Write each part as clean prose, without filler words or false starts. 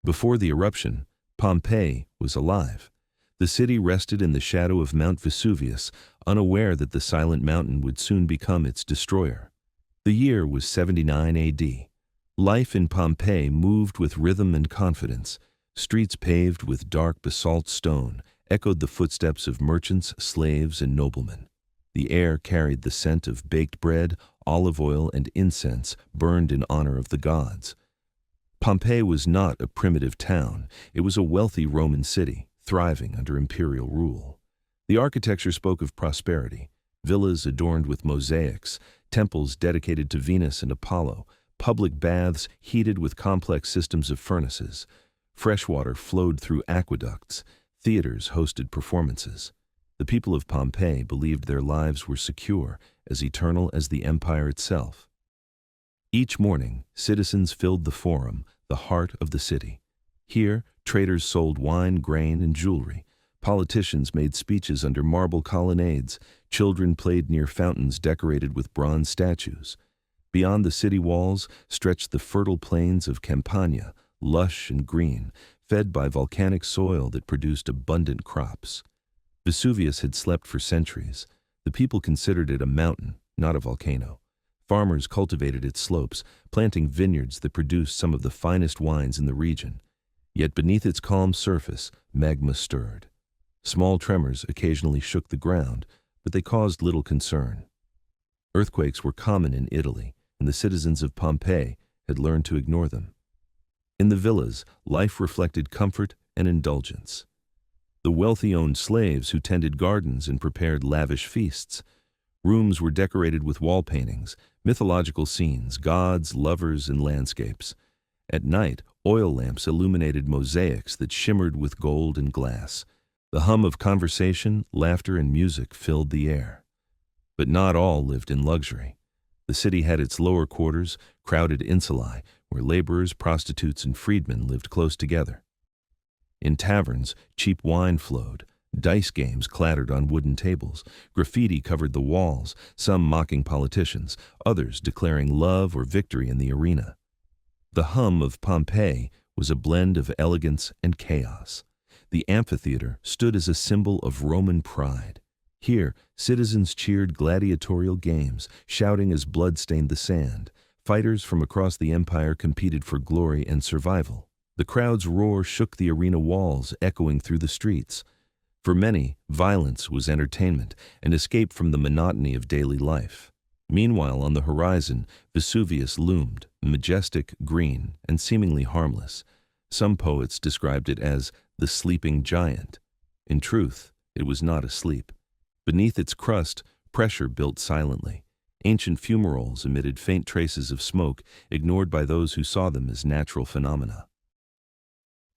Before the eruption, Pompeii was alive. The city rested in the shadow of Mount Vesuvius, unaware that the silent mountain would soon become its destroyer. The year was 79 AD. Life in Pompeii moved with rhythm and confidence. Streets paved with dark basalt stone echoed the footsteps of merchants, slaves, and noblemen. The air carried the scent of baked bread, olive oil, and incense burned in honor of the gods. Pompeii was not a primitive town. It was a wealthy Roman city, thriving under imperial rule. The architecture spoke of prosperity: villas adorned with mosaics, temples dedicated to Venus and Apollo, public baths heated with complex systems of furnaces. Fresh water flowed through aqueducts. Theaters hosted performances. The people of Pompeii believed their lives were secure, as eternal as the empire itself. Each morning, citizens filled the forum, the heart of the city. Here, traders sold wine, grain, and jewelry. Politicians made speeches under marble colonnades. Children played near fountains decorated with bronze statues. Beyond the city walls stretched the fertile plains of Campania, lush and green, fed by volcanic soil that produced abundant crops. Vesuvius had slept for centuries. The people considered it a mountain, not a volcano. Farmers cultivated its slopes, planting vineyards that produced some of the finest wines in the region. Yet beneath its calm surface, magma stirred. Small tremors occasionally shook the ground, but they caused little concern. Earthquakes were common in Italy, and the citizens of Pompeii had learned to ignore them. In the villas, life reflected comfort and indulgence. The wealthy owned slaves who tended gardens and prepared lavish feasts. Rooms were decorated with wall paintings, mythological scenes, gods, lovers, and landscapes. At night, oil lamps illuminated mosaics that shimmered with gold and glass. The hum of conversation, laughter, and music filled the air. But not all lived in luxury. The city had its lower quarters, crowded insulae, where laborers, prostitutes, and freedmen lived close together. In taverns, cheap wine flowed. Dice games clattered on wooden tables. Graffiti covered the walls, some mocking politicians, others declaring love or victory in the arena. The hum of Pompeii was a blend of elegance and chaos. The amphitheater stood as a symbol of Roman pride. Here, citizens cheered gladiatorial games, shouting as blood stained the sand. Fighters from across the empire competed for glory and survival. The crowd's roar shook the arena walls, echoing through the streets. For many, violence was entertainment, an escape from the monotony of daily life. Meanwhile, on the horizon, Vesuvius loomed, majestic, green, and seemingly harmless. Some poets described it as the sleeping giant. In truth, it was not asleep. Beneath its crust, pressure built silently. Ancient fumaroles emitted faint traces of smoke, ignored by those who saw them as natural phenomena.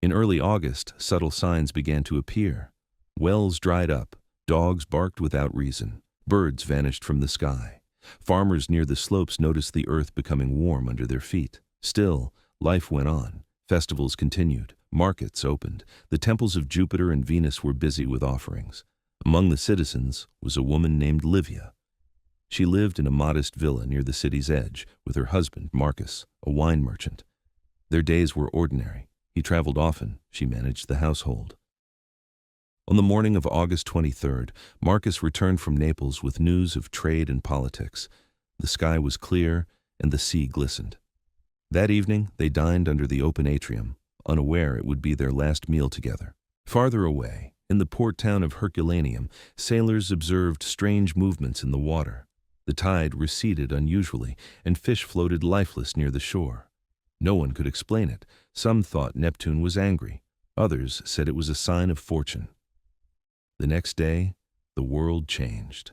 In early August, subtle signs began to appear. Wells dried up, dogs barked without reason, birds vanished from the sky. Farmers near the slopes noticed the earth becoming warm under their feet. Still, life went on. Festivals continued. Markets opened. The temples of Jupiter and Venus were busy with offerings. Among the citizens was a woman named Livia. She lived in a modest villa near the city's edge with her husband, Marcus, a wine merchant. Their days were ordinary. He traveled often. She managed the household. On the morning of August 23rd, Marcus returned from Naples with news of trade and politics. The sky was clear and the sea glistened. That evening, they dined under the open atrium, unaware it would be their last meal together. Farther away, in the port town of Herculaneum, sailors observed strange movements in the water. The tide receded unusually, and fish floated lifeless near the shore. No one could explain it. Some thought Neptune was angry. Others said it was a sign of fortune. The next day, the world changed.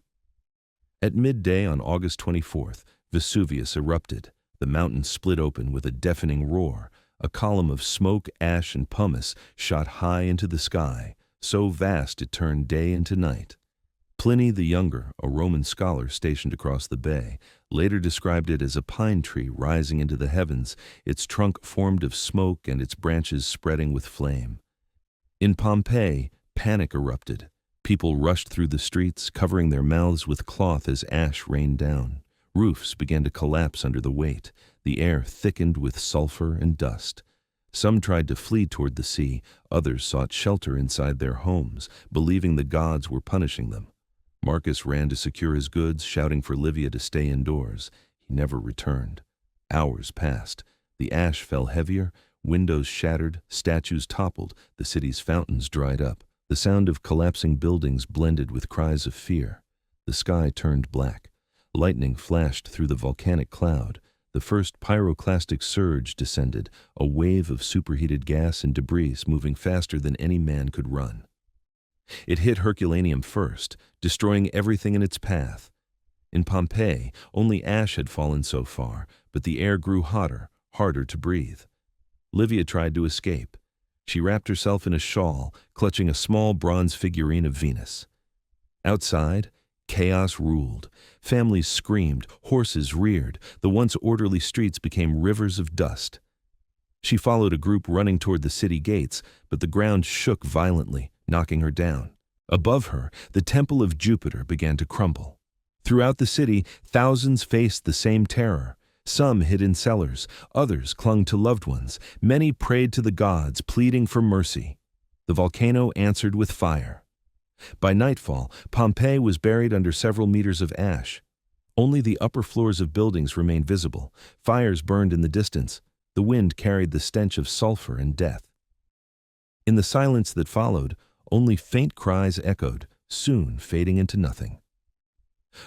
At midday on August 24th, Vesuvius erupted. The mountain split open with a deafening roar. A column of smoke, ash, and pumice shot high into the sky, so vast it turned day into night. Pliny the Younger, a Roman scholar stationed across the bay, later described it as a pine tree rising into the heavens, its trunk formed of smoke and its branches spreading with flame. In Pompeii, panic erupted. People rushed through the streets, covering their mouths with cloth as ash rained down. Roofs began to collapse under the weight. The air thickened with sulfur and dust. Some tried to flee toward the sea, others sought shelter inside their homes, believing the gods were punishing them. Marcus ran to secure his goods, shouting for Livia to stay indoors. He never returned. Hours passed. The ash fell heavier, windows shattered, statues toppled, the city's fountains dried up. The sound of collapsing buildings blended with cries of fear. The sky turned black. Lightning flashed through the volcanic cloud. The first pyroclastic surge descended, a wave of superheated gas and debris moving faster than any man could run. It hit Herculaneum first, destroying everything in its path. In Pompeii, only ash had fallen so far, but the air grew hotter, harder to breathe. Livia tried to escape. She wrapped herself in a shawl, clutching a small bronze figurine of Venus. Outside, chaos ruled. Families screamed, horses reared, the once orderly streets became rivers of dust. She followed a group running toward the city gates, but the ground shook violently, knocking her down. Above her, the temple of Jupiter began to crumble. Throughout the city, thousands faced the same terror. Some hid in cellars, others clung to loved ones. Many prayed to the gods, pleading for mercy. The volcano answered with fire. By nightfall, Pompeii was buried under several meters of ash. Only the upper floors of buildings remained visible. Fires burned in the distance. The wind carried the stench of sulfur and death. In the silence that followed, only faint cries echoed, soon fading into nothing.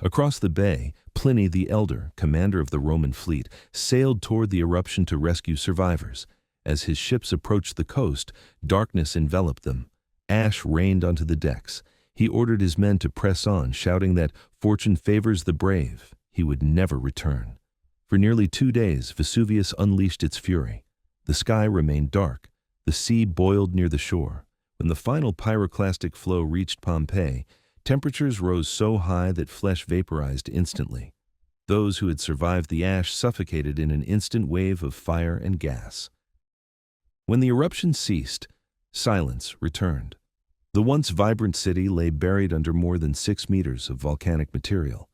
Across the bay, Pliny the Elder, commander of the Roman fleet, sailed toward the eruption to rescue survivors. As his ships approached the coast, darkness enveloped them. Ash rained onto the decks. He ordered his men to press on, shouting that fortune favors the brave. He would never return. For nearly 2 days, Vesuvius unleashed its fury. The sky remained dark. The sea boiled near the shore. When the final pyroclastic flow reached Pompeii, temperatures rose so high that flesh vaporized instantly. Those who had survived the ash suffocated in an instant wave of fire and gas. When the eruption ceased, silence returned. The once vibrant city lay buried under more than 6 meters of volcanic material.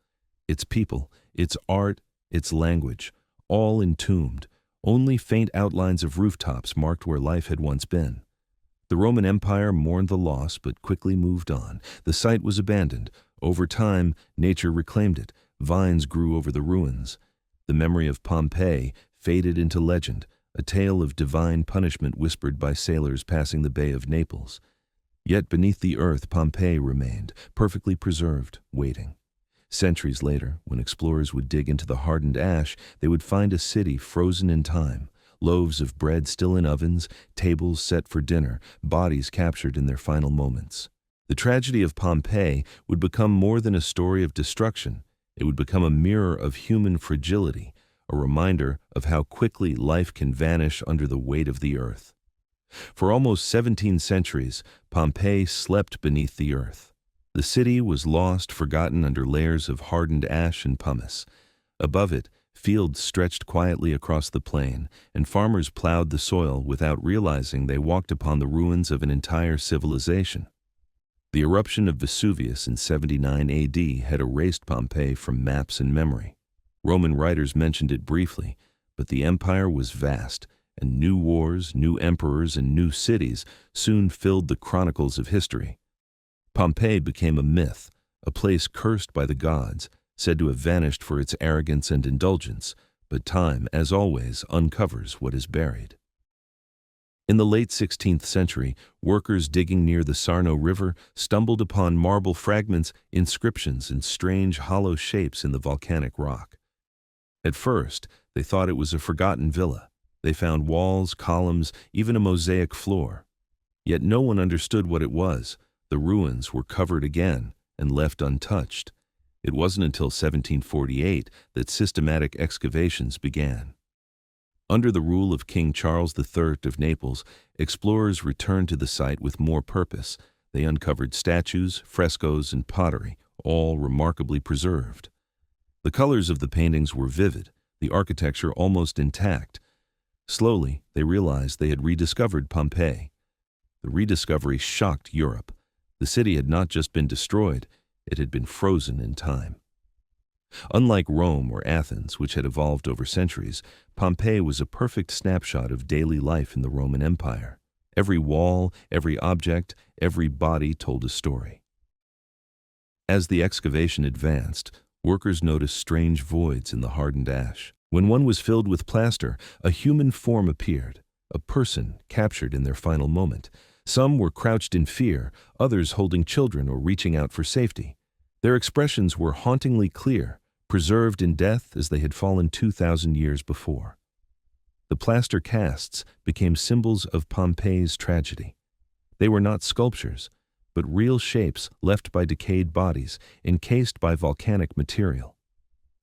Its people, its art, its language, all entombed. Only faint outlines of rooftops marked where life had once been. The Roman Empire mourned the loss but quickly moved on. The site was abandoned. Over time, nature reclaimed it. Vines grew over the ruins. The memory of Pompeii faded into legend, a tale of divine punishment whispered by sailors passing the Bay of Naples. Yet beneath the earth, Pompeii remained, perfectly preserved, waiting. Centuries later, when explorers would dig into the hardened ash, they would find a city frozen in time. Loaves of bread still in ovens, tables set for dinner, bodies captured in their final moments. The tragedy of Pompeii would become more than a story of destruction. It would become a mirror of human fragility, a reminder of how quickly life can vanish under the weight of the earth. For almost 17 centuries, Pompeii slept beneath the earth. The city was lost, forgotten under layers of hardened ash and pumice. Above it, fields stretched quietly across the plain, and farmers plowed the soil without realizing they walked upon the ruins of an entire civilization. The eruption of Vesuvius in 79 AD had erased Pompeii from maps and memory. Roman writers mentioned it briefly, but the empire was vast, and new wars, new emperors, and new cities soon filled the chronicles of history. Pompeii became a myth, a place cursed by the gods, said to have vanished for its arrogance and indulgence, but time, as always, uncovers what is buried. In the late 16th century, workers digging near the Sarno River stumbled upon marble fragments, inscriptions, and strange hollow shapes in the volcanic rock. At first, they thought it was a forgotten villa. They found walls, columns, even a mosaic floor. Yet no one understood what it was. The ruins were covered again and left untouched. It wasn't until 1748 that systematic excavations began. Under the rule of King Charles III of Naples, explorers returned to the site with more purpose. They uncovered statues, frescoes, and pottery, all remarkably preserved. The colors of the paintings were vivid, the architecture almost intact. Slowly, they realized they had rediscovered Pompeii. The rediscovery shocked Europe. The city had not just been destroyed, it had been frozen in time. Unlike Rome or Athens, which had evolved over centuries, Pompeii was a perfect snapshot of daily life in the Roman Empire. Every wall, every object, every body told a story. As the excavation advanced, workers noticed strange voids in the hardened ash. When one was filled with plaster, a human form appeared, a person captured in their final moment. Some were crouched in fear, others holding children or reaching out for safety. Their expressions were hauntingly clear, preserved in death as they had fallen 2,000 years before. The plaster casts became symbols of Pompeii's tragedy. They were not sculptures, but real shapes left by decayed bodies, encased by volcanic material.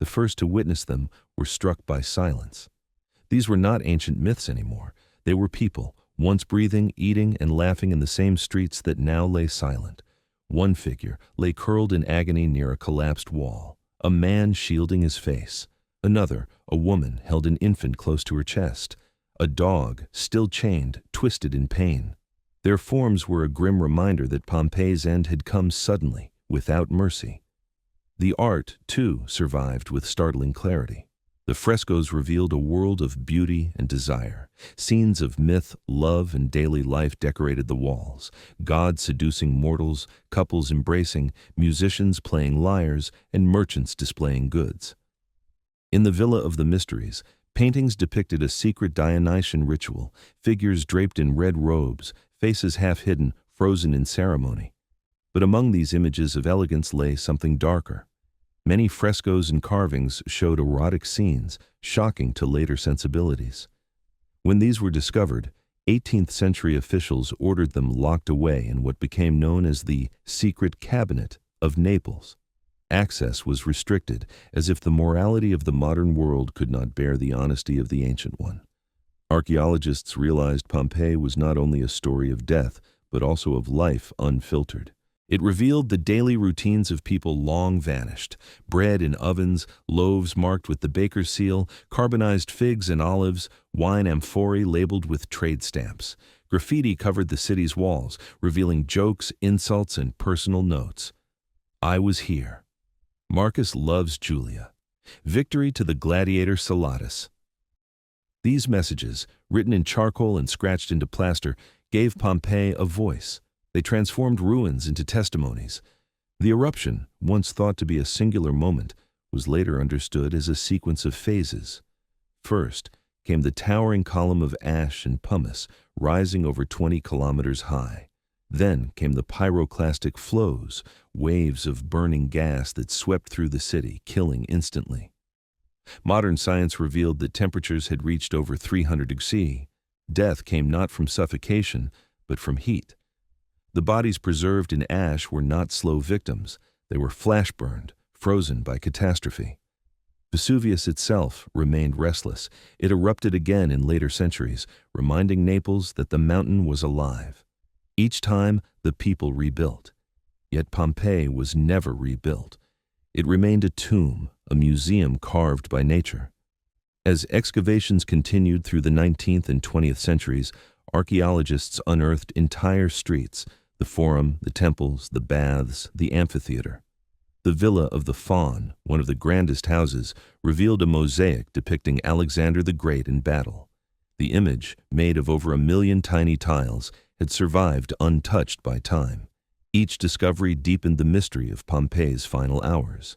The first to witness them were struck by silence. These were not ancient myths anymore. They were people, once breathing, eating, and laughing in the same streets that now lay silent. One figure lay curled in agony near a collapsed wall, a man shielding his face. Another, a woman, held an infant close to her chest. A dog, still chained, twisted in pain. Their forms were a grim reminder that Pompeii's end had come suddenly, without mercy. The art, too, survived with startling clarity. The frescoes revealed a world of beauty and desire. Scenes of myth, love, and daily life decorated the walls. Gods seducing mortals, couples embracing, musicians playing lyres, and merchants displaying goods. In the Villa of the Mysteries, paintings depicted a secret Dionysian ritual, figures draped in red robes, faces half hidden, frozen in ceremony. But among these images of elegance lay something darker. Many frescoes and carvings showed erotic scenes, shocking to later sensibilities. When these were discovered, 18th century officials ordered them locked away in what became known as the secret cabinet of Naples. Access was restricted, as if the morality of the modern world could not bear the honesty of the ancient one. Archaeologists realized Pompeii was not only a story of death, but also of life unfiltered. It revealed the daily routines of people long vanished: bread in ovens, loaves marked with the baker's seal, carbonized figs and olives, wine amphorae labeled with trade stamps. Graffiti covered the city's walls, revealing jokes, insults, and personal notes. "I was here. Marcus loves Julia. Victory to the gladiator Salatus." These messages, written in charcoal and scratched into plaster, gave Pompeii a voice. They transformed ruins into testimonies. The eruption, once thought to be a singular moment, was later understood as a sequence of phases. First came the towering column of ash and pumice, rising over 20 kilometers high. Then came the pyroclastic flows, waves of burning gas that swept through the city, killing instantly. Modern science revealed that temperatures had reached over 300 degrees. Death came not from suffocation, but from heat. The bodies preserved in ash were not slow victims. They were flash-burned, frozen by catastrophe. Vesuvius itself remained restless. It erupted again in later centuries, reminding Naples that the mountain was alive. Each time, the people rebuilt. Yet Pompeii was never rebuilt. It remained a tomb, a museum carved by nature. As excavations continued through the 19th and 20th centuries, archaeologists unearthed entire streets: the Forum, the temples, the baths, the amphitheater. The Villa of the Faun, one of the grandest houses, revealed a mosaic depicting Alexander the Great in battle. The image, made of over 1 million tiny tiles, had survived untouched by time. Each discovery deepened the mystery of Pompeii's final hours.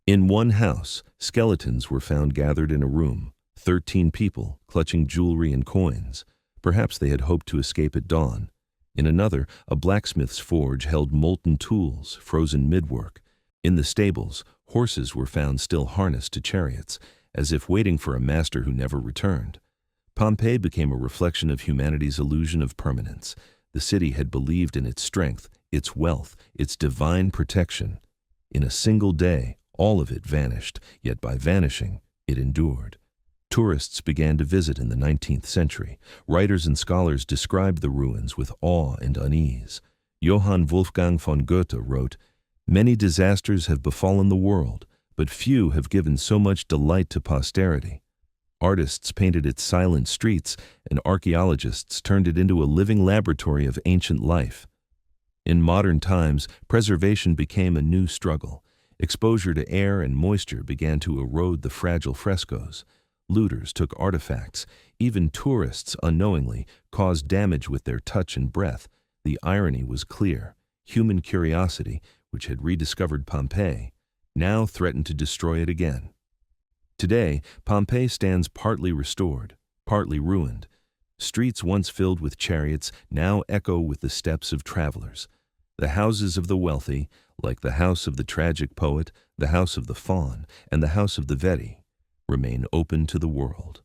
In one house, skeletons were found gathered in a room, 13 people clutching jewelry and coins. Perhaps they had hoped to escape at dawn. In another, a blacksmith's forge held molten tools, frozen mid-work. In the stables, horses were found still harnessed to chariots, as if waiting for a master who never returned. Pompeii became a reflection of humanity's illusion of permanence. The city had believed in its strength, its wealth, its divine protection. In a single day, all of it vanished, yet by vanishing, it endured. Tourists began to visit in the 19th century. Writers and scholars described the ruins with awe and unease. Johann Wolfgang von Goethe wrote, "Many disasters have befallen the world, but few have given so much delight to posterity." Artists painted its silent streets, and archaeologists turned it into a living laboratory of ancient life. In modern times, preservation became a new struggle. Exposure to air and moisture began to erode the fragile frescoes. Looters took artifacts. Even tourists, unknowingly, caused damage with their touch and breath. The irony was clear. Human curiosity, which had rediscovered Pompeii, now threatened to destroy it again. Today, Pompeii stands partly restored, partly ruined. Streets once filled with chariots now echo with the steps of travelers. The houses of the wealthy, like the house of the tragic poet, the house of the faun, and the house of the Veti, remain open to the world.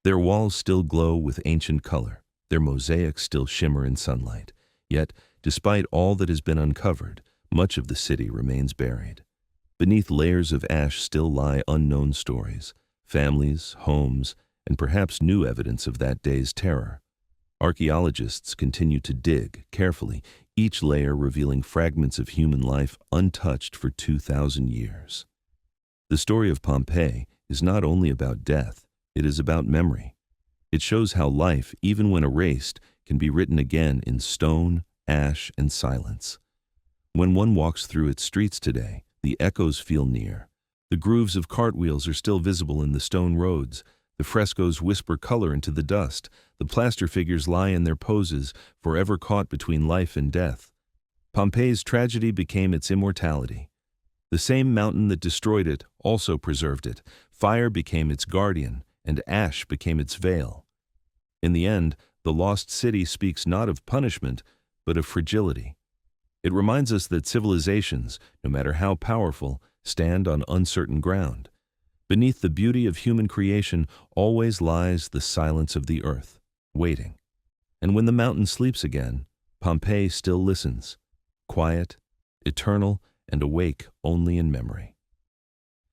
Their walls still glow with ancient color, their mosaics still shimmer in sunlight. Yet, despite all that has been uncovered, much of the city remains buried. Beneath layers of ash still lie unknown stories, families, homes, and perhaps new evidence of that day's terror. Archaeologists continue to dig carefully, each layer revealing fragments of human life untouched for 2,000 years. The story of Pompeii is not only about death, it is about memory. It shows how life, even when erased, can be written again in stone, ash, and silence. When one walks through its streets today, the echoes feel near. The grooves of cartwheels are still visible in the stone roads. The frescoes whisper color into the dust. The plaster figures lie in their poses, forever caught between life and death. Pompeii's tragedy became its immortality. The same mountain that destroyed it also preserved it. Fire became its guardian, and ash became its veil. In the end, the lost city speaks not of punishment, but of fragility. It reminds us that civilizations, no matter how powerful, stand on uncertain ground. Beneath the beauty of human creation always lies the silence of the earth, waiting. And when the mountain sleeps again, Pompeii still listens, quiet, eternal, and awake only in memory.